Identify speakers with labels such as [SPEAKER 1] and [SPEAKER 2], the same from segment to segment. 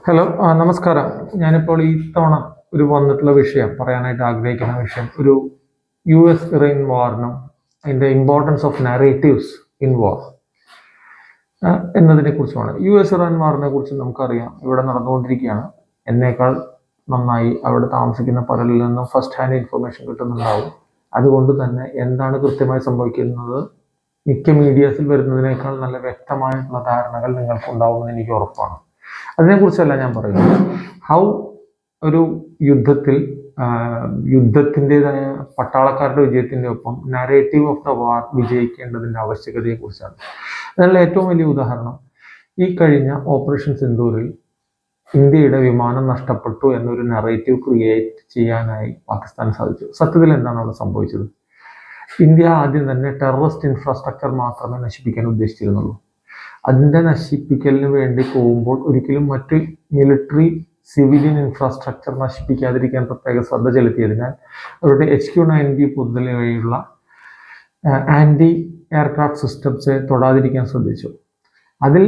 [SPEAKER 1] Hello, നമസ്കാരം. ഞാനിപ്പോൾ ഈ തവണ വന്നിട്ടുള്ള വിഷയം പറയാനായിട്ട് ആഗ്രഹിക്കുന്ന വിഷയം US ഇറാൻ വാറിനും അതിൻ്റെ ഇമ്പോർട്ടൻസ് ഓഫ് നാരേറ്റീവ്സ് ഇൻ വാർ എന്നതിനെ കുറിച്ചുമാണ്. US ഇറാൻ വാറിനെ കുറിച്ച് നമുക്കറിയാം, ഇവിടെ നടന്നുകൊണ്ടിരിക്കുകയാണ്. എന്നേക്കാൾ നന്നായി അവിടെ താമസിക്കുന്ന പലരിൽ നിന്നും ഫസ്റ്റ് ഹാൻഡ് ഇൻഫർമേഷൻ കിട്ടുന്നുണ്ടാവും. അതുകൊണ്ട് തന്നെ എന്താണ് കൃത്യമായി സംഭവിക്കുന്നത് മിക്ക മീഡിയാസിൽ വരുന്നതിനേക്കാൾ നല്ല വ്യക്തമായിട്ടുള്ള ധാരണകൾ നിങ്ങൾക്കുണ്ടാവുമെന്ന് എനിക്ക് ഉറപ്പാണ്. അതിനെക്കുറിച്ചല്ല ഞാൻ പറയുന്നത്. ഹൗ ഒരു യുദ്ധത്തിൻ്റെതായ പട്ടാളക്കാരുടെ വിജയത്തിൻ്റെ ഒപ്പം നരേറ്റീവ് ഓഫ് ദ വാർ വിജയിക്കേണ്ടതിൻ്റെ ആവശ്യകതയെക്കുറിച്ചാണ്. അതിനുള്ള ഏറ്റവും വലിയ ഉദാഹരണം, ഈ കഴിഞ്ഞ ഓപ്പറേഷൻ സിന്ദൂരിൽ ഇന്ത്യയുടെ വിമാനം നഷ്ടപ്പെട്ടു എന്നൊരു നറേറ്റീവ് ക്രിയേറ്റ് ചെയ്യാനായി പാകിസ്ഥാൻ സാധിച്ചു. സത്യത്തിൽ എന്താണ് അവിടെ സംഭവിച്ചത്? ഇന്ത്യ ആദ്യം തന്നെ ടെററിസ്റ്റ് ഇൻഫ്രാസ്ട്രക്ചർ മാത്രമേ നശിപ്പിക്കാൻ ഉദ്ദേശിച്ചിരുന്നുള്ളൂ. അതിൻ്റെ നശിപ്പിക്കലിന് വേണ്ടി പോകുമ്പോൾ ഒരിക്കലും മറ്റ് മിലിറ്ററി സിവിലിയൻ ഇൻഫ്രാസ്ട്രക്ചർ നശിപ്പിക്കാതിരിക്കാൻ പ്രത്യേക ശ്രദ്ധ ചെലുത്തിയതിനാൽ അവരുടെ HQ-9B മുതലായുള്ള ആൻറ്റി എയർക്രാഫ്റ്റ് സിസ്റ്റംസ് തൊടാതിരിക്കാൻ ശ്രദ്ധിച്ചു. അതിൽ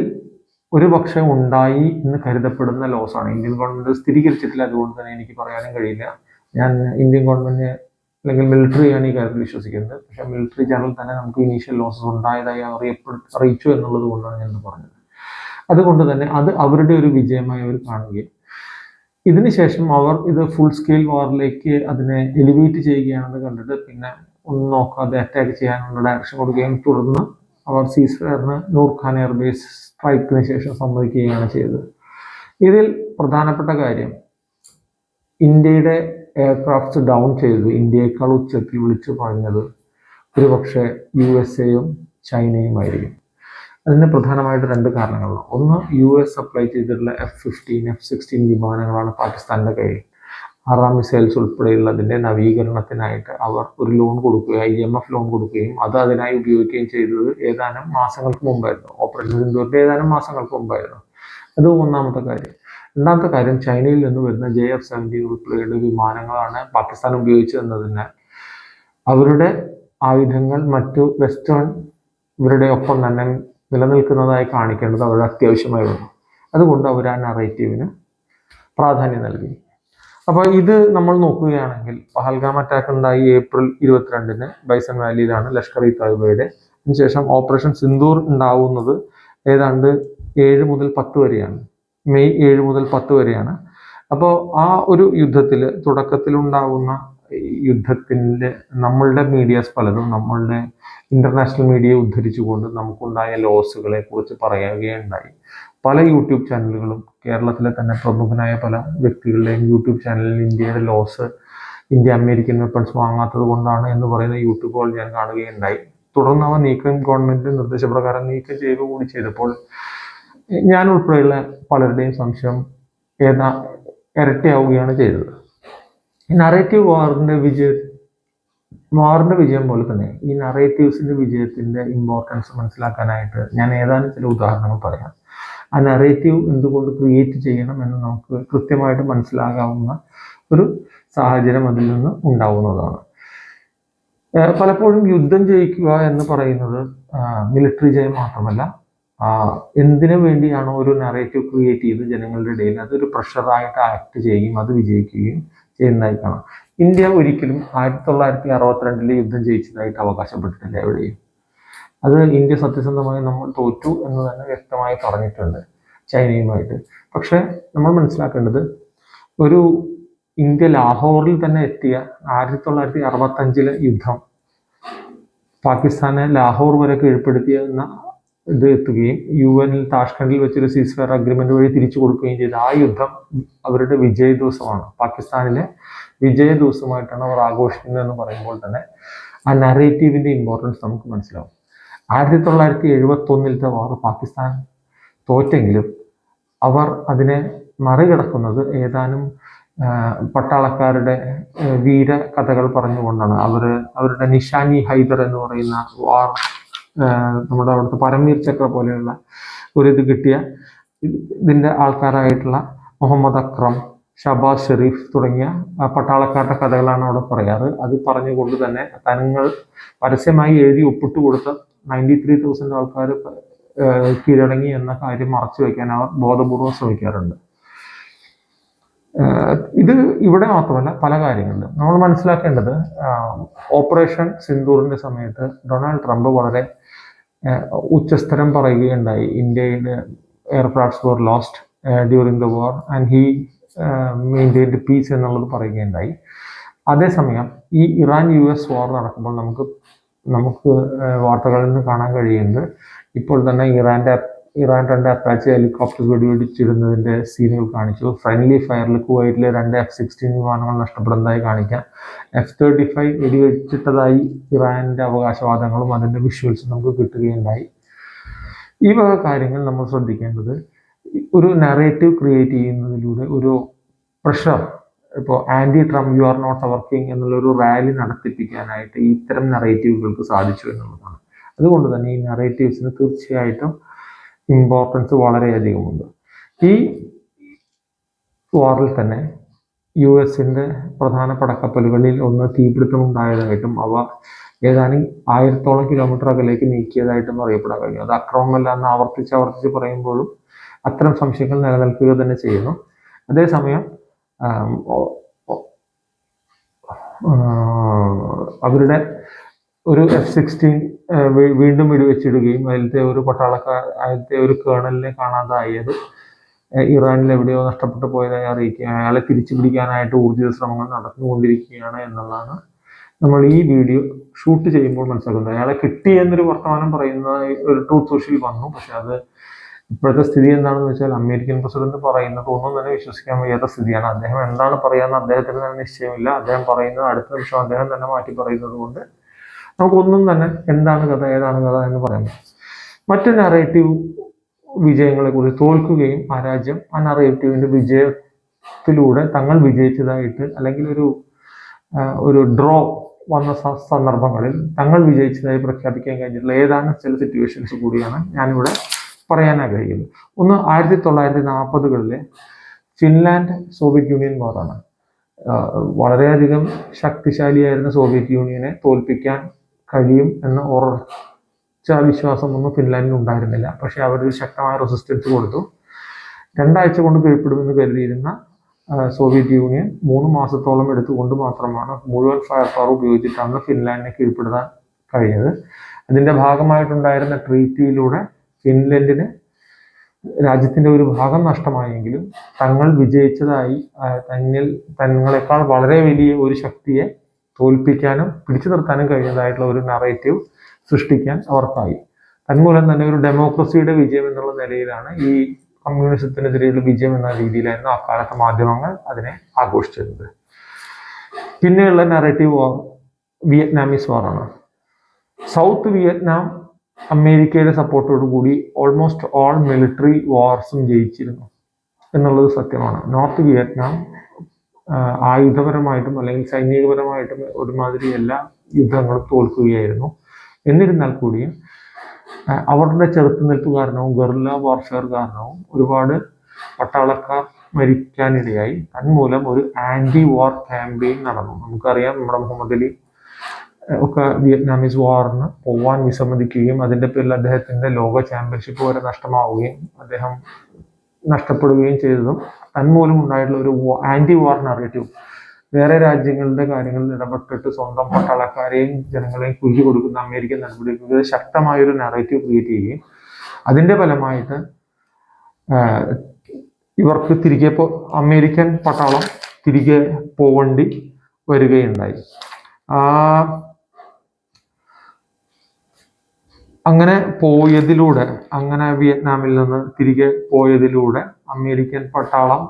[SPEAKER 1] ഒരു പക്ഷേ ഉണ്ടായി എന്ന് കരുതപ്പെടുന്ന ലോസാണ്. ഇന്ത്യൻ ഗവൺമെൻറ് സ്ഥിരീകരിച്ചിട്ടില്ല, അതുകൊണ്ട് തന്നെ എനിക്ക് പറയാനും കഴിയില്ല. ഞാൻ ഇന്ത്യൻ ഗവൺമെൻറ് അല്ലെങ്കിൽ മിലിറ്ററിയാണ് ഈ കാര്യത്തിൽ വിശ്വസിക്കുന്നത്. പക്ഷേ മിലിറ്ററി ജനറൽ തന്നെ നമുക്ക് ഇനീഷ്യൽ ലോസസ് ഉണ്ടായതായി അറിയിച്ചു എന്നുള്ളത് കൊണ്ടാണ് ഞാൻ പറഞ്ഞത്. അതുകൊണ്ട് തന്നെ അത് അവരുടെ ഒരു വിജയമായി അവർ കാണുകയും ഇതിനുശേഷം അവർ ഇത് ഫുൾ സ്കെയിൽ വാറിലേക്ക് അതിനെ എലിവേറ്റ് ചെയ്യുകയാണെന്ന് കണ്ടിട്ട് പിന്നെ ഒന്നും നോക്കാതെ അറ്റാക്ക് ചെയ്യാനുള്ള ഡയറക്ഷൻ കൊടുക്കുകയും തുടർന്ന് അവർ സീസ് ഫയറിന് നൂർഖാൻ എയർബേസ് സ്ട്രൈക്കിന് ശേഷം സമ്മതിക്കുകയാണ് ചെയ്തത്. ഇതിൽ പ്രധാനപ്പെട്ട കാര്യം, ഇന്ത്യയുടെ എയർക്രാഫ്റ്റ്സ് ഡൗൺ ചെയ്തത് ഇന്ത്യയേക്കാൾ ഉച്ചത്തിൽ വിളിച്ചു പറഞ്ഞത് ഒരുപക്ഷെ USA-യും ചൈനയുമായിരിക്കും. അതിന് പ്രധാനമായിട്ട് രണ്ട് കാരണങ്ങളാണ്. ഒന്ന്, US സപ്ലൈ ചെയ്തിട്ടുള്ള F-15, F-16 വിമാനങ്ങളാണ് പാകിസ്ഥാൻ്റെ കയ്യിൽ. 6 മിസൈൽസ് ഉൾപ്പെടെയുള്ളതിൻ്റെ നവീകരണത്തിനായിട്ട് അവർ ഒരു ലോൺ കൊടുക്കുകയും IMF ലോൺ കൊടുക്കുകയും അത് അതിനായി ഉപയോഗിക്കുകയും ചെയ്തത് ഏതാനും മാസങ്ങൾക്ക് മുമ്പായിരുന്നു. ഓപ്പറേഷൻ സിന്ദൂറിൻ്റെ ഏതാനും മാസങ്ങൾക്ക് മുമ്പായിരുന്നു. അത് ഒന്നാമത്തെ കാര്യം. രണ്ടാമത്തെ കാര്യം, ചൈനയിൽ നിന്ന് വരുന്ന JF-17 ഉൾപ്പെടെയുള്ള വിമാനങ്ങളാണ് പാകിസ്ഥാൻ ഉപയോഗിച്ചതെന്നതിനാൽ അവരുടെ ആയുധങ്ങൾ മറ്റു വെസ്റ്റേൺ ഇവരുടെ ഒപ്പം തന്നെ നിലനിൽക്കുന്നതായി കാണിക്കേണ്ടത് അവരുടെ അത്യാവശ്യമായി വന്നു. അതുകൊണ്ട് അവർ ആ നറേറ്റീവിന് പ്രാധാന്യം നൽകി. അപ്പോൾ ഇത് നമ്മൾ നോക്കുകയാണെങ്കിൽ, പഹൽഗാം അറ്റാക്ക് ഉണ്ടായി ഏപ്രിൽ 22-ന് ബൈസൺ വാലിയിലാണ് ലഷ്കർ-ഇ-തോയ്ബയുടെ. അതിനുശേഷം ഓപ്പറേഷൻ സിന്ദൂർ ഉണ്ടാവുന്നത് ഏതാണ്ട് 7 മുതൽ 10 വരെയാണ്. മെയ് 7 മുതൽ 10 വരെയാണ്. അപ്പോൾ ആ ഒരു യുദ്ധത്തിൽ തുടക്കത്തിലുണ്ടാകുന്ന യുദ്ധത്തിൻ്റെ നമ്മളുടെ മീഡിയാസ് പലതും നമ്മളുടെ ഇൻ്റർനാഷണൽ മീഡിയയെ ഉദ്ധരിച്ചുകൊണ്ട് നമുക്കുണ്ടായ ലോസുകളെ കുറിച്ച് പറയുകയുണ്ടായി. പല യൂട്യൂബ് ചാനലുകളും കേരളത്തിലെ തന്നെ പ്രമുഖനായ പല വ്യക്തികളുടെയും യൂട്യൂബ് ചാനലിൽ ഇന്ത്യയുടെ ലോസ്, ഇന്ത്യ അമേരിക്കൻ വെപ്പൺസ് വാങ്ങാത്തത് കൊണ്ടാണ് എന്ന് പറയുന്ന യൂട്യൂബുകൾ ഞാൻ കാണുകയുണ്ടായി. തുടർന്ന് അവ ഗവൺമെൻറ് നിർദ്ദേശപ്രകാരം നീക്കം ചെയ്യുക കൂടി ചെയ്തപ്പോൾ ഞാൻ ഉൾപ്പെടെയുള്ള പലരുടെയും സംശയം ഇരട്ടിയാവുകയാണ് ചെയ്തത്. ഈ നറേറ്റീവ് വാറിൻ്റെ വിജയം പോലെ തന്നെ ഈ നറേറ്റീവ്സിൻ്റെ വിജയത്തിൻ്റെ ഇമ്പോർട്ടൻസ് മനസ്സിലാക്കാനായിട്ട് ഞാൻ ഏതാനും ചില ഉദാഹരണങ്ങൾ പറയാം. ആ നറേറ്റീവ് എന്തുകൊണ്ട് ക്രിയേറ്റ് ചെയ്യണം എന്ന് നമുക്ക് കൃത്യമായിട്ട് മനസ്സിലാകാവുന്ന ഒരു സാഹചര്യം അതിൽ നിന്ന് ഉണ്ടാവുന്നതാണ്. പലപ്പോഴും യുദ്ധം ജയിക്കുക എന്ന് പറയുന്നത് മിലിറ്ററി ജയം മാത്രമല്ല, എന്തിനു വേണ്ടിയാണോ ഒരു നറേറ്റീവ് ക്രിയേറ്റ് ചെയ്ത് ജനങ്ങളുടെ ഇടയിൽ അതൊരു പ്രഷറായിട്ട് ആക്ട് ചെയ്യുകയും അത് വിജയിക്കുകയും ചെയ്യുന്നതായി കാണാം. ഇന്ത്യ ഒരിക്കലും 1962 യുദ്ധം ജയിച്ചതായിട്ട് അവകാശപ്പെട്ടിട്ടില്ല എവിടെയും. അത് ഇന്ത്യ സത്യസന്ധമായി നമ്മൾ തോറ്റു എന്ന് തന്നെ വ്യക്തമായി പറഞ്ഞിട്ടുണ്ട് ചൈനയുമായിട്ട്. പക്ഷെ നമ്മൾ മനസ്സിലാക്കേണ്ടത്, ഒരു ഇന്ത്യ ലാഹോറിൽ തന്നെ എത്തിയ 1965 യുദ്ധം പാകിസ്ഥാനെ ലാഹോർ വരെ കീഴ്പ്പെടുത്തിയ ഇത് എത്തുകയും UN-ൽ താഷ്കണ്ടിൽ വെച്ചൊരു സീസ് ഫയർ അഗ്രിമെന്റ് വഴി തിരിച്ചു കൊടുക്കുകയും ചെയ്ത ആ യുദ്ധം അവരുടെ വിജയ ദിവസമാണ്. പാകിസ്ഥാനിലെ വിജയ ദിവസമായിട്ടാണ് അവർ ആഘോഷിക്കുന്നത് എന്ന് പറയുമ്പോൾ തന്നെ ആ നറേറ്റീവിൻ്റെ ഇമ്പോർട്ടൻസ് നമുക്ക് മനസ്സിലാവും. 1971 വാർ പാകിസ്ഥാൻ തോറ്റെങ്കിലും അവർ അതിനെ മറികടക്കുന്നത് ഏതാനും പട്ടാളക്കാരുടെ വീര കഥകൾ പറഞ്ഞുകൊണ്ടാണ്. അവരുടെ നിഷാനി ഹൈദർ എന്ന് പറയുന്ന വാർ, നമ്മുടെ അവിടുത്തെ പരംവീർ ചക്ര പോലെയുള്ള ഇത് കിട്ടിയ ഇതിൻ്റെ ആൾക്കാരായിട്ടുള്ള മുഹമ്മദ് അക്രം, ഷബാസ് ഷെരീഫ് തുടങ്ങിയ പട്ടാളക്കാരുടെ കഥകളാണ് അവിടെ പറയാറ്. അത് പറഞ്ഞുകൊണ്ട് തന്നെ തങ്ങൾ പരസ്യമായി എഴുതി ഒപ്പിട്ട് കൊടുത്ത 93,000 ആൾക്കാർ കീഴടങ്ങി എന്ന കാര്യം മറച്ചു വയ്ക്കാൻ അവർ ബോധപൂർവം ശ്രമിക്കാറുണ്ട്. ഇത് ഇവിടെ മാത്രമല്ല പല കാര്യങ്ങളിലും നമ്മൾ മനസ്സിലാക്കേണ്ടത്, ഓപ്പറേഷൻ സിന്ദൂറിന്റെ സമയത്ത് ഡൊണാൾഡ് ട്രംപ് വളരെ ഉച്ചസ്ഥരം പറയുകയുണ്ടായി, ഇന്ത്യയുടെ aircrafts were lost during the war and he maintained peace എന്നുള്ളത് പറയുകയുണ്ടായി. അതേസമയം ഈ ഇറാൻ US വാർ നടക്കുമ്പോൾ നമുക്ക് വാർത്തകളിൽ നിന്ന് കാണാൻ കഴിയുന്നത്, ഇപ്പോൾ തന്നെ ഇറാൻ 2 അപ്പാച്ചി ഹെലികോപ്റ്റർ വെടിവെടിച്ചിടുന്നതിന്റെ സീനുകൾ കാണിച്ചു. ഫ്രണ്ട്ലി ഫയറിൽ കുവൈറ്റിലെ 2 F-16 വിമാനങ്ങൾ നഷ്ടപ്പെടുന്നതായി കാണിക്കാം. F-35 വെടിവെച്ചിട്ടതായി ഇറാന്റെ അവകാശവാദങ്ങളും അതിന്റെ വിഷ്വൽസും നമുക്ക് കിട്ടുകയുണ്ടായി. ഈ വക കാര്യങ്ങൾ നമ്മൾ ശ്രദ്ധിക്കേണ്ടത്, ഒരു നറേറ്റീവ് ക്രിയേറ്റ് ചെയ്യുന്നതിലൂടെ ഒരു പ്രഷർ, ഇപ്പോൾ anti Trump you are not our king എന്നുള്ളൊരു റാലി നടത്തിപ്പിക്കാനായിട്ട് ഇത്തരം നറേറ്റീവുകൾക്ക് സാധിച്ചു എന്നുള്ളതാണ്. അതുകൊണ്ട് തന്നെ ഈ നറേറ്റീവ്സിന് തീർച്ചയായിട്ടും ഇമ്പോർട്ടൻസ് വളരെയധികമുണ്ട്. ഈ വാറിൽ തന്നെ US-ന്റെ പ്രധാന പടക്കപ്പലുകളിൽ ഒന്ന് തീപിടുത്തമുണ്ടായതായിട്ടും അവ ഏതാനും 1000ഓളം കിലോമീറ്റർ അകലേക്ക് നീക്കിയതായിട്ടും അറിയപ്പെടാൻ കഴിഞ്ഞു. അത് അക്രമമല്ല എന്ന് ആവർത്തിച്ച് പറയുമ്പോഴും അത്തരം സംശയങ്ങൾ നിലനിൽക്കുക തന്നെ ചെയ്യുന്നു. അതേസമയം അവരുടെ ഒരു F-16 വീണ്ടും വെടിവെച്ചിടുകയും അതിലത്തെ ഒരു കേണലിനെ കാണാതായത് ഇറാനിൽ എവിടെയോ നഷ്ടപ്പെട്ടു പോയതായി അറിയിക്കുകയും അയാളെ തിരിച്ചു പിടിക്കാനായിട്ട് ഊർജിത ശ്രമങ്ങൾ നടന്നുകൊണ്ടിരിക്കുകയാണ് എന്നുള്ളതാണ് നമ്മൾ ഈ വീഡിയോ ഷൂട്ട് ചെയ്യുമ്പോൾ മനസ്സിലാക്കുന്നത്. അയാളെ കിട്ടി എന്നൊരു വർത്തമാനം പറയുന്ന ഒരു ട്രൂത്ത് സോഷ്യൽ വന്നു. പക്ഷെ അത് ഇപ്പോഴത്തെ സ്ഥിതി എന്താണെന്ന് വെച്ചാൽ, അമേരിക്കൻ പ്രസിഡന്റ് പറയുന്നത് ഒന്നും തന്നെ വിശ്വസിക്കാൻ വയ്യാത്ത സ്ഥിതിയാണ്. അദ്ദേഹം എന്താണ് പറയാന്ന് അദ്ദേഹത്തിന് തന്നെ നിശ്ചയമില്ല. അദ്ദേഹം പറയുന്നത് അടുത്ത നിമിഷം അദ്ദേഹം തന്നെ മാറ്റി പറയുന്നത് കൊണ്ട് നമുക്കൊന്നും തന്നെ എന്താണ് കഥ ഏതാണ് കഥ എന്ന് പറയാൻ പറ്റും. മറ്റു നറേറ്റീവ് വിജയങ്ങളെ കുറിച്ച്, തോൽക്കുകയും ആ രാജ്യം ആ നറേറ്റീവിന്റെ വിജയത്തിലൂടെ തങ്ങൾ വിജയിച്ചതായിട്ട്, അല്ലെങ്കിൽ ഒരു ഡ്രോ വന്ന സന്ദർഭങ്ങളിൽ തങ്ങൾ വിജയിച്ചതായി പ്രഖ്യാപിക്കാൻ കഴിഞ്ഞിട്ടുള്ള ഏതാനും ചില സിറ്റുവേഷൻസ് കൂടിയാണ് ഞാനിവിടെ പറയാൻ ആഗ്രഹിക്കുന്നത്. ഒന്ന് 1940കളിലെ ഫിൻലാൻഡ് സോവിയറ്റ് യൂണിയൻ വാറാണ്. വളരെയധികം ശക്തിശാലിയായിരുന്ന സോവിയറ്റ് യൂണിയനെ തോൽപ്പിക്കാൻ കഴിയും എന്ന ഉറച്ച വിശ്വാസമൊന്നും ഫിൻലാൻഡിന് ഉണ്ടായിരുന്നില്ല. പക്ഷെ അവരൊരു ശക്തമായ റെസിസ്റ്റൻസ് കൊടുത്തു. 2 ആഴ്ച കൊണ്ട് കീഴ്പ്പെടുമെന്ന് കരുതിയിരുന്ന സോവിയറ്റ് യൂണിയൻ 3 മാസത്തോളം എടുത്തുകൊണ്ട് മാത്രമാണ് മുഴുവൻ ഫയർ പവർ ഉപയോഗിച്ചിട്ടാണ് ഫിൻലാൻഡിനെ കീഴ്പ്പെടുത്താൻ കഴിഞ്ഞത്. അതിന്റെ ഭാഗമായിട്ടുണ്ടായിരുന്ന ട്രീറ്റിയിലൂടെ ഫിൻലൻഡിന് രാജ്യത്തിന്റെ ഒരു ഭാഗം നഷ്ടമായെങ്കിലും തങ്ങൾ വിജയിച്ചതായി, തങ്ങളെക്കാൾ വളരെ വലിയ ഒരു ശക്തിയെ തോൽപ്പിക്കാനും പിടിച്ചു നിർത്താനും കഴിഞ്ഞതായിട്ടുള്ള ഒരു നറേറ്റീവ് സൃഷ്ടിക്കാൻ അവർക്കായി. തന്മൂലം തന്നെ ഒരു ഡെമോക്രസിയുടെ വിജയം എന്നുള്ള നിലയിലാണ്, ഈ കമ്മ്യൂണിസത്തിനെതിരെയുള്ള വിജയം എന്ന രീതിയിലായിരുന്നു അക്കാലത്തെ മാധ്യമങ്ങൾ അതിനെ ആഘോഷിച്ചിരുന്നത്. പിന്നെയുള്ള നറേറ്റീവ് വാർ വിയറ്റ്നാമീസ് വാറാണ്. സൗത്ത് വിയറ്റ്നാം അമേരിക്കയുടെ സപ്പോർട്ടോടു കൂടി ഓൾമോസ്റ്റ് ഓൾ മിലിറ്ററി വാർസും ജയിച്ചിരുന്നു എന്നുള്ളത് സത്യമാണ്. നോർത്ത് വിയറ്റ്നാം ആയുധപരമായിട്ടും അല്ലെങ്കിൽ സൈനികപരമായിട്ടും ഒരുമാതിരി എല്ലാ യുദ്ധങ്ങളും തോൽക്കുകയായിരുന്നു. എന്നിരുന്നാൽ കൂടിയും അവരുടെ ചെറുത്തുനിൽപ്പ് കാരണവും ഗറില്ല വാർഫെയർ കാരണവും ഒരുപാട് പട്ടാളക്കാർ മരിക്കാനിടയായി. തന്മൂലം ഒരു ആന്റി വാർ ക്യാമ്പയിൻ നടന്നു. നമുക്കറിയാം, നമ്മുടെ മുഹമ്മദ് അലി ഒക്കെ വിയറ്റ്നാമീസ് വാറിന് പോവാൻ വിസമ്മതിക്കുകയും അതിന്റെ പേരിൽ അദ്ദേഹത്തിന്റെ ലോക ചാമ്പ്യൻഷിപ്പ് വരെ നഷ്ടമാവുകയും അദ്ദേഹം നഷ്ടപ്പെടുകയും ചെയ്തതും തന്മൂലം ഉണ്ടായിട്ടുള്ള ഒരു ആന്റി വാർ നറേറ്റീവ്, വേറെ രാജ്യങ്ങളുടെ കാര്യങ്ങളിൽ ഇടപെട്ടിട്ട് സ്വന്തം പട്ടാളക്കാരെയും ജനങ്ങളെയും കുരുതി കൊടുക്കുന്ന അമേരിക്കൻ നടപടികൾക്ക് ശക്തമായൊരു നറേറ്റീവ് ക്രിയേറ്റ് ചെയ്യുകയും അതിന്റെ ഫലമായിട്ട് ഇവർക്ക് അമേരിക്കൻ പട്ടാളം തിരികെ പോവേണ്ടി വരികയുണ്ടായി. അങ്ങനെ വിയറ്റ്നാമിൽ നിന്ന് തിരികെ പോയതിലൂടെ അമേരിക്കൻ പട്ടാളം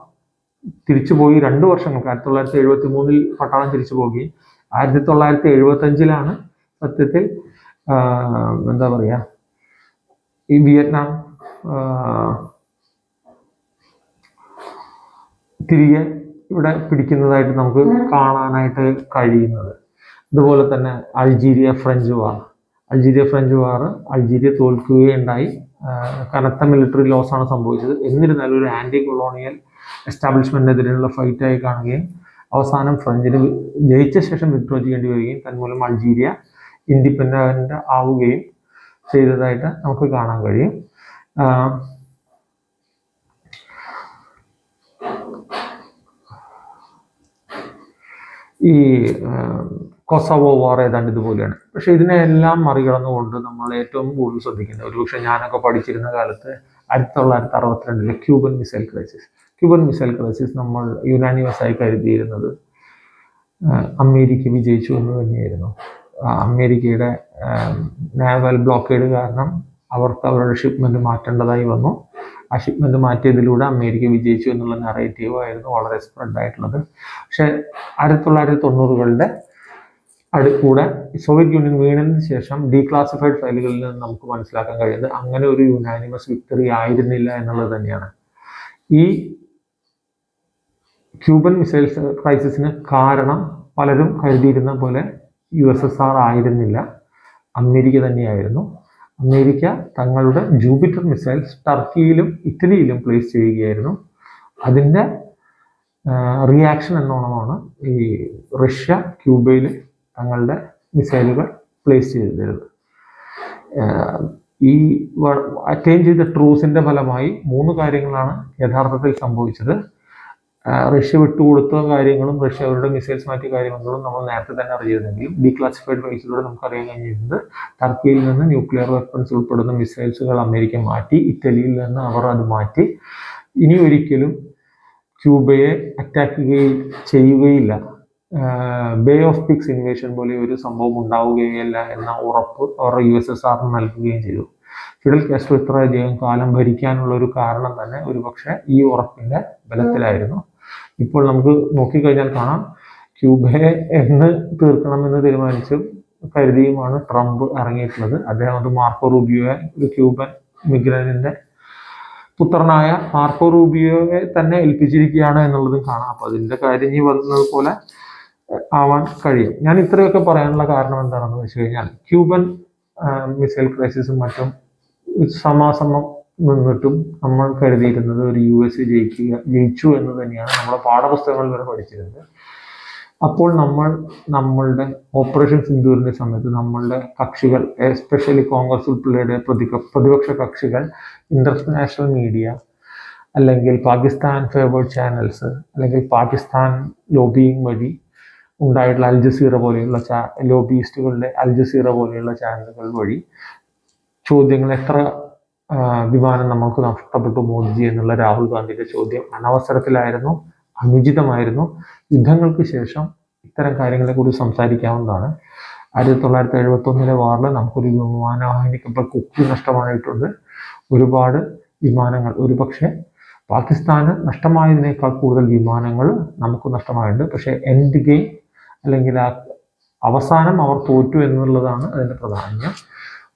[SPEAKER 1] തിരിച്ചുപോയി 2 വർഷങ്ങൾക്ക് 1973 പട്ടാളം തിരിച്ചു പോവുകയും 1975 സത്യത്തിൽ എന്താ പറയാ, ഈ വിയറ്റ്നാം തിരികെ ഇവിടെ പിടിക്കുന്നതായിട്ട് നമുക്ക് കാണാനായിട്ട് കഴിയുന്നത്. അതുപോലെ തന്നെ അൾജീരിയ ഫ്രഞ്ച് വാർ അൾജീരിയ തോൽക്കുകയുണ്ടായി. കനത്ത മിലിറ്ററി ലോസ് ആണ് സംഭവിച്ചത്. എന്നിരുന്നാലും ഒരു ആന്റി കൊളോണിയൽ എസ്റ്റാബ്ലിഷ്മെന്റിനെതിരെയുള്ള ഫൈറ്റായി കാണുകയും അവസാനം ഫ്രഞ്ചിന് ജയിച്ച ശേഷം വിഡ്രോ ചെയ്യേണ്ടി വരികയും തന്മൂലം അൾജീരിയ ഇൻഡിപെൻഡന്റ് ആവുകയും ചെയ്തതായിട്ട് നമുക്ക് കാണാൻ കഴിയും. ഈ കൊസവോ വാർ ഏതാണ്ട് ഇതുപോലെയാണ്. പക്ഷെ ഇതിനെല്ലാം മറികടന്നുകൊണ്ട് നമ്മൾ ഏറ്റവും കൂടുതൽ ശ്രദ്ധിക്കുന്നത്, ഒരുപക്ഷെ ഞാനൊക്കെ പഠിച്ചിരുന്ന കാലത്ത് 1962 ക്യൂബൻ മിസൈൽ ക്രൈസിസ് നമ്മൾ യുനാനിമസ് ആയി കരുതിയിരുന്നത് അമേരിക്ക വിജയിച്ചു എന്ന് തന്നെയായിരുന്നു. അമേരിക്കയുടെ നാവൽ ബ്ലോക്കേഡ് കാരണം അവർക്ക് അവരുടെ ഷിപ്മെന്റ് മാറ്റേണ്ടതായി വന്നു. ആ ഷിപ്മെന്റ് മാറ്റിയതിലൂടെ അമേരിക്ക വിജയിച്ചു എന്നുള്ള നറേറ്റീവ് ആയിരുന്നു വളരെ സ്പ്രെഡ് ആയിട്ടുള്ളത്. പക്ഷെ 1990കളുടെ കൂടെ സോവിയറ്റ് യൂണിയൻ വീണതിന് ശേഷം ഡീക്ലാസിഫൈഡ് ഫയലുകളിൽ നിന്ന് നമുക്ക് മനസ്സിലാക്കാൻ കഴിയുന്നത് അങ്ങനെ ഒരു യുനാനിമസ് വിക്ടറി ആയിരുന്നില്ല എന്നുള്ളത് തന്നെയാണ്. ഈ ക്യൂബൻ മിസൈൽ ക്രൈസിസിന് കാരണം പലരും കരുതിയിരുന്ന പോലെ USSR ആയിരുന്നില്ല, അമേരിക്ക തന്നെയായിരുന്നു. അമേരിക്ക തങ്ങളുടെ ജൂപ്പിറ്റർ മിസൈൽസ് ടർക്കിയിലും ഇറ്റലിയിലും പ്ലേസ് ചെയ്യുകയായിരുന്നു. അതിൻ്റെ റിയാക്ഷൻ എന്നോണമാണ് ഈ റഷ്യ ക്യൂബയിൽ തങ്ങളുടെ മിസൈലുകൾ പ്ലേസ് ചെയ്തിരുന്നത്. ഈ അറ്റൈൻ ചെയ്ത ട്രൂസിന്റെ ഫലമായി 3 കാര്യങ്ങളാണ് യഥാർത്ഥത്തിൽ സംഭവിച്ചത്. റഷ്യ വിട്ടുകൊടുത്ത കാര്യങ്ങളും റഷ്യ അവരുടെ മിസൈൽസ് മാറ്റിയ കാര്യങ്ങളും നമ്മൾ നേരത്തെ തന്നെ അറിഞ്ഞിരുന്നെങ്കിലും ഡീക്ലാസിഫൈഡ് ഫൈൽസിലൂടെ നമുക്ക് അറിയാൻ കഴിഞ്ഞിരുന്നത് ടർക്കിയിൽ നിന്ന് ന്യൂക്ലിയർ വെപ്പൺസ് ഉൾപ്പെടുന്ന മിസൈൽസുകൾ അമേരിക്ക മാറ്റി, ഇറ്റലിയിൽ നിന്ന് അവർ അത് മാറ്റി, ഇനി ഒരിക്കലും ക്യൂബയെ അറ്റാക്ക് ചെയ്യുകയില്ല, ബേ ഓഫ് പിക്സ് ഇൻവേഷൻ പോലെ ഒരു സംഭവം ഉണ്ടാവുകയില്ല എന്ന ഉറപ്പ് അവർ USSR നൽകുകയും ചെയ്തു. ഫിഡൽ കാസ്ട്രോ ഇത്രയധികം കാലം ഭരിക്കാനുള്ള ഒരു കാരണം തന്നെ ഒരുപക്ഷെ ഈ ഉറപ്പിന്റെ ബലത്തിലായിരുന്നു. ഇപ്പോൾ നമുക്ക് നോക്കിക്കഴിഞ്ഞാൽ കാണാം, ക്യൂബയെ എന്ന് തീർക്കണമെന്ന് തീരുമാനിച്ചു കരുതിയുമാണ് ട്രംപ് ഇറങ്ങിയിട്ടുള്ളത്. അദ്ദേഹം അത് മാർക്കോ റൂബിയോയെ, ഒരു ക്യൂബൻ മിഗ്രന്റിന്റെ പുത്രനായ മാർക്കോ റൂബിയോയെ തന്നെ ഏൽപ്പിച്ചിരിക്കുകയാണ് എന്നുള്ളതും കാണാം. അപ്പൊ അതിന്റെ കാര്യം ഈ വന്നത് പോലെ ആവാൻ കഴിയും. ഞാൻ ഇത്രയൊക്കെ പറയാനുള്ള കാരണം എന്താണെന്ന് വെച്ച് കഴിഞ്ഞാൽ, ക്യൂബൻ മിസൈൽ ക്രൈസിസും മറ്റും സമാസമം നിന്നിട്ടും നമ്മൾ കരുതിയിരുന്നത് ഒരു US ജയിച്ചു എന്ന് തന്നെയാണ് നമ്മുടെ പാഠപുസ്തകങ്ങളിൽ വരെ പഠിച്ചിരുന്നത്. അപ്പോൾ നമ്മളുടെ ഓപ്പറേഷൻ സിന്ദൂരിന്റെ സമയത്ത് നമ്മളുടെ കക്ഷികൾ, എസ്പെഷ്യലി കോൺഗ്രസ് ഉൾപ്പെടെ പ്രതിപക്ഷ കക്ഷികൾ, ഇന്റർനാഷണൽ മീഡിയ, അല്ലെങ്കിൽ പാകിസ്ഥാൻ ഫേവേർഡ് ചാനൽസ്, അല്ലെങ്കിൽ പാകിസ്ഥാൻ ലോബിയിങ് വഴി ഉണ്ടായിട്ടുള്ള അൽ ജസീറ പോലെയുള്ള ലോബിയിസ്റ്റുകളുടെ അൽ ജസീറ പോലെയുള്ള ചാനലുകൾ വഴി ചോദ്യങ്ങൾ, എത്ര വിമാനം നമുക്ക് നഷ്ടപ്പെട്ടു മോദിജി എന്നുള്ള രാഹുൽ ഗാന്ധിയുടെ ചോദ്യം അനവസരത്തിലായിരുന്നു, അനുചിതമായിരുന്നു. യുദ്ധങ്ങൾക്ക് ശേഷം ഇത്തരം കാര്യങ്ങളെ കുറിച്ച് സംസാരിക്കാവുന്നതാണ്. 1971 വാറിൽ നമുക്കൊരു വിമാനവാഹിനി കപ്പൽ കുക്കി നഷ്ടമായിട്ടുണ്ട്. ഒരുപാട് വിമാനങ്ങൾ, ഒരുപക്ഷെ പാകിസ്ഥാന് നഷ്ടമായതിനേക്കാൾ കൂടുതൽ വിമാനങ്ങൾ നമുക്ക് നഷ്ടമായിട്ടുണ്ട്. പക്ഷേ എൻഡ് ഗെയിം അല്ലെങ്കിൽ അവസാനം അവർ തോറ്റു എന്നുള്ളതാണ് അതിൻ്റെ പ്രാധാന്യം.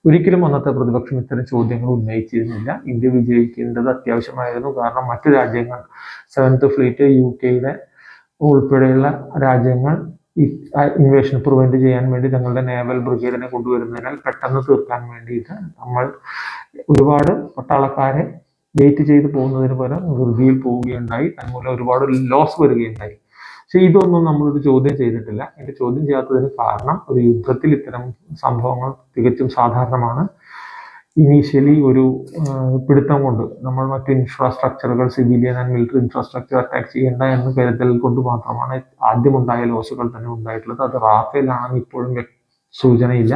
[SPEAKER 1] ഒരിക്കലും അന്നത്തെ പ്രതിപക്ഷം ഇത്തരം ചോദ്യങ്ങൾ ഉന്നയിച്ചിരുന്നില്ല. ഇന്ത്യ വിജയിക്കേണ്ടത് അത്യാവശ്യമായിരുന്നു. കാരണം മറ്റു രാജ്യങ്ങൾ, 7th ഫ്ലീറ്റ്, UK ഉൾപ്പെടെയുള്ള രാജ്യങ്ങൾ ഈ ഇൻവേഷൻ പ്രിവെന്റ് ചെയ്യാൻ വേണ്ടി തങ്ങളുടെ നേവൽ ബ്രിഗേഡിനെ കൊണ്ടുവരുന്നതിനാൽ പെട്ടെന്ന് തീർക്കാൻ വേണ്ടിയിട്ട് നമ്മൾ ഒരുപാട് പട്ടാളക്കാരെ വെയിറ്റ് ചെയ്ത് പോകുന്നതിന് പകരം ധൃതിയിൽ പോവുകയുണ്ടായി. അതുപോലെ ഒരുപാട് ലോസ് വരികയുണ്ടായി. പക്ഷെ ഇതൊന്നും നമ്മളൊരു ചോദ്യം ചെയ്തിട്ടില്ല. ഇതിന്റെ ചോദ്യം ചെയ്യാത്തതിന് കാരണം ഒരു യുദ്ധത്തിൽ ഇത്തരം സംഭവങ്ങൾ തികച്ചും സാധാരണമാണ്. ഇനീഷ്യലി ഒരു പിടുത്തം കൊണ്ട് നമ്മൾ മറ്റ് ഇൻഫ്രാസ്ട്രക്ചറുകൾ, civilian and military infrastructure attack ചെയ്യേണ്ട എന്ന് കരുതൽ കൊണ്ട് മാത്രമാണ് ആദ്യമുണ്ടായ ലോസുകൾ തന്നെ ഉണ്ടായിട്ടുള്ളത്. അത് റാഫേലാണെന്ന് ഇപ്പോഴും സൂചനയില്ല.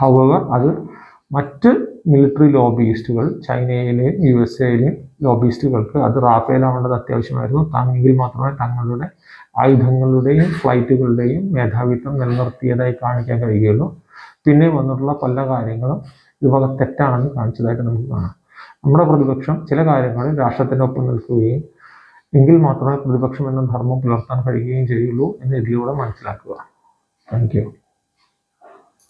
[SPEAKER 1] ഹൗവർ അത് മറ്റ് മിലിറ്ററി ലോബിയിസ്റ്റുകൾ, ചൈനയിലെയും USA ലോബിയിസ്റ്റുകൾക്ക് അത് റാഫേലാവേണ്ടത് അത്യാവശ്യമായിരുന്നു. എങ്കിൽ മാത്രമേ തങ്ങളുടെ ആയുധങ്ങളുടെയും ഫ്ലൈറ്റുകളുടെയും മേധാവിത്വം നിലനിർത്തിയതായി കാണിക്കാൻ കഴിയുകയുള്ളൂ. പിന്നെ വന്നിട്ടുള്ള പല കാര്യങ്ങളും ഇതുവക തെറ്റാണെന്ന് കാണിച്ചതായിട്ട് നമുക്ക് കാണാം. നമ്മുടെ പ്രതിപക്ഷം ചില കാര്യങ്ങളിൽ രാഷ്ട്രത്തിനൊപ്പം നിൽക്കുകയും എങ്കിൽ മാത്രമേ പ്രതിപക്ഷം എന്ന ധർമ്മം പുലർത്താൻ കഴിയുകയും ചെയ്യുള്ളൂ എന്ന് ഇതിലൂടെ മനസ്സിലാക്കുക. Thank you.